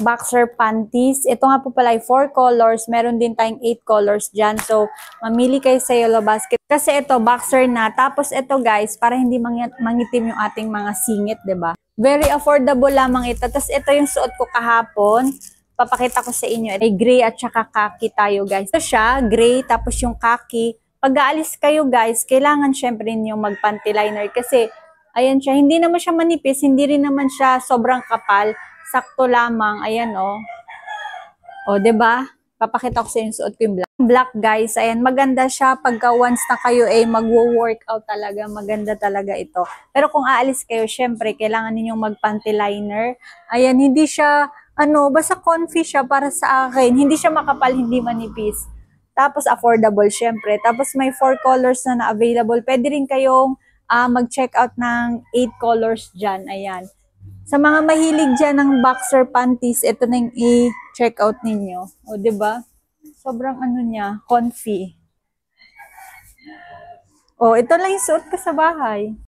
boxer panties. Ito nga po pala ay 4 colors. Meron din tayong 8 colors dyan. So, mamili kayo sa Yellow Basket. Kasi ito, boxer na. Tapos ito guys, para hindi mangitim yung ating mga singit, 'di ba? Very affordable lamang ito. Tapos ito yung suot ko kahapon. Papakita ko sa inyo. Ay gray at saka khaki tayo guys. Ito siya, gray, tapos yung khaki. Pag aalis kayo guys, kailangan syempre niyo mag-panty liner kasi ayan siya, hindi naman siya manipis, hindi rin naman siya sobrang kapal, sakto lamang, ayan oh. O, 'di ba? Papakita ko sa inyo suot ko yung black. Black guys, ayan, maganda siya pagka once na kayo ay magwo-workout talaga, maganda talaga ito. Pero kung aalis kayo, syempre kailangan ninyong mag-panty liner. Ayan, hindi siya basta comfy siya para sa akin. Hindi siya makapal, hindi manipis. Tapos affordable syempre. Tapos may 4 colors na available. Pwede rin kayong mag-check out ng 8 colors dyan. Ayan. Sa mga mahilig dyan ng boxer panties, ito na yung i-check out ninyo. O, diba? Sobrang niya, comfy. O, ito lang yung suot ko sa bahay.